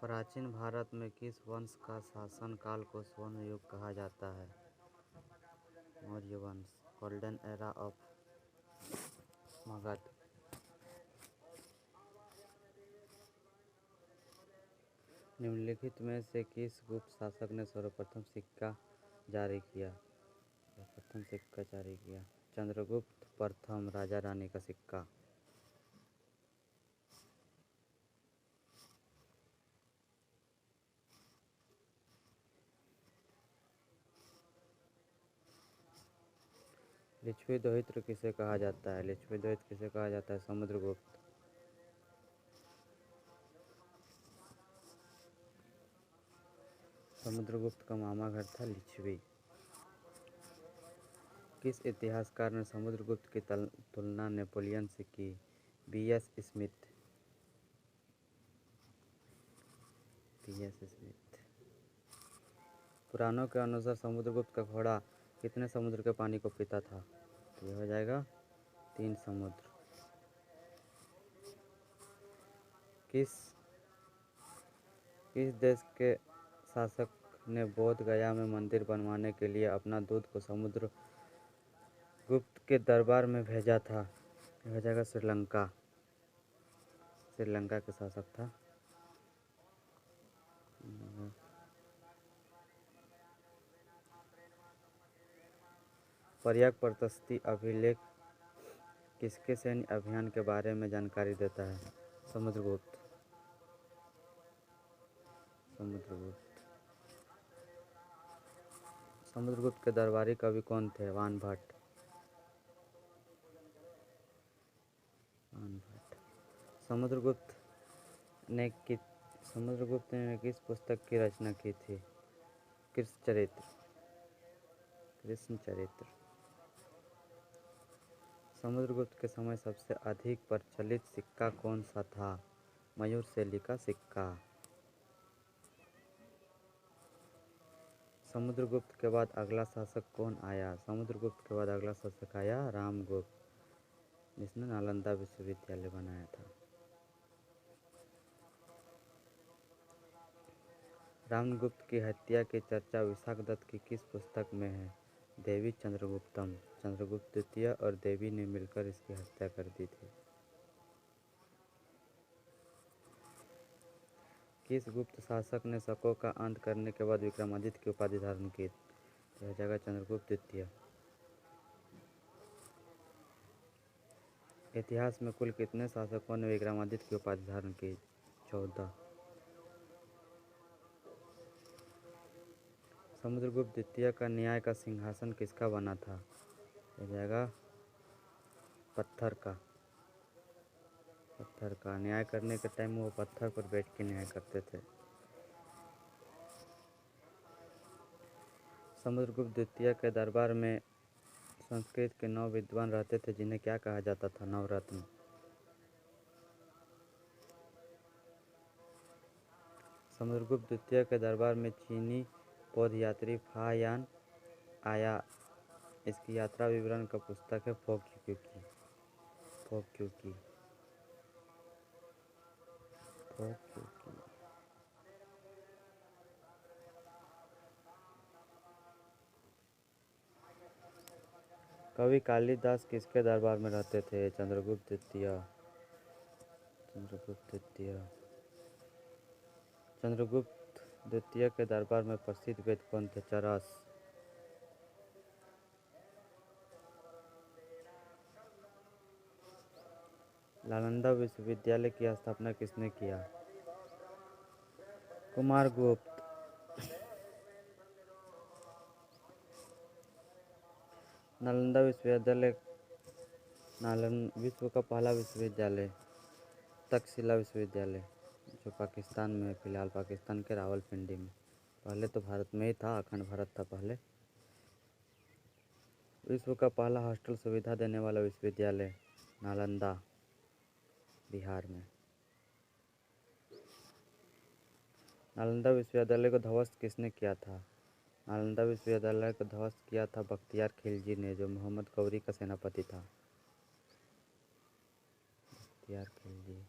प्राचीन भारत में किस वंश का शासन काल को स्वर्ण युग कहा जाता है? मौर्य वंश। Golden era of Magadh. निम्नलिखित में से किस गुप्त शासक ने सर्वप्रथम सिक्का जारी किया? चंद्रगुप्त प्रथम राजा रानी का सिक्का। लिच्छवी द्वैत किसे कहा जाता है? समुद्रगुप्त। समुद्रगुप्त का मामा घर था लिच्छवी। किस इतिहासकार ने समुद्रगुप्त की तुलना नेपोलियन से की? B.S. स्मिथ। पुराणों के अनुसार समुद्रगुप्त का घोड़ा कितने समुद्र के पानी को पीता था? तो यह हो जाएगा 3 समुद्र। किस देश के शासक ने बोध गया में मंदिर बनवाने के लिए अपना दूत को समुद्रगुप्त के दरबार में भेजा था? यह हो जाएगा श्रीलंका के शासक था। प्रयाग प्रशस्ति अभिलेख किसके सैन्य अभियान के बारे में जानकारी देता है? समुद्रगुप्त। समुद्रगुप्त के दरबारी कवि कौन थे? वानभट्ट। समुद्रगुप्त ने किस पुस्तक की रचना की थी? कृष्ण चरित्र। समुद्रगुप्त के समय सबसे अधिक प्रचलित सिक्का कौन सा था? मयूरशैली का सिक्का। समुद्रगुप्त के बाद अगला शासक कौन आया? समुद्रगुप्त के बाद अगला शासक आया रामगुप्त, जिसने नालंदा विश्वविद्यालय बनाया था। रामगुप्त की हत्या की चर्चा विशाखदत्त की किस पुस्तक में है? देवी चंद्रगुप्तम। चंद्रगुप्त द्वितीय और देवी ने मिलकर इसकी हत्या कर दी थी। किस गुप्त शासक ने शकों का अंत करने के बाद विक्रमादित्य की उपाधि धारण की? यह जगह चंद्रगुप्त द्वितीय। इतिहास में कुल कितने शासकों ने विक्रमादित्य की उपाधि धारण की? 14। समुद्रगुप्त द्वितीय का न्याय का सिंहासन किसका बना था? यह जाएगा पत्थर का। न्याय करने के टाइम वो पत्थर पर बैठ के न्याय करते थे। समुद्रगुप्त द्वितीय के दरबार में संस्कृत के 9 विद्वान रहते थे, जिन्हें क्या कहा जाता था? नवरत्न। समुद्रगुप्त द्वितीय के दरबार में चीनी पदयात्री फाहियान आया। इसकी यात्रा विवरण का पुस्तक है फोक्यूकी। कवि कालिदास किसके दरबार में रहते थे? चंद्रगुप्त द्वितीय। चंद्रगुप्त द्वितीय के दरबार में प्रसिद्ध वेद कौन थे? चरस। नालंदा विश्वविद्यालय की स्थापना किसने किया? कुमारगुप्त। नालंदा विश्वविद्यालय विश्व का पहला विश्वविद्यालय तक्षशिला विश्वविद्यालय, जो पाकिस्तान में है, फिलहाल पाकिस्तान के रावलपिंडी में। पहले तो भारत में ही था, अखंड भारत था पहले। विश्व का पहला हॉस्टल सुविधा देने वाला विश्वविद्यालय नालंदा, बिहार में। नालंदा विश्वविद्यालय को ध्वस्त किसने किया था? नालंदा विश्वविद्यालय को ध्वस्त किया था बख्तियार खिलजी ने, जो मोहम्मद गौरी का सेनापति था। बख्तियार खिलजी।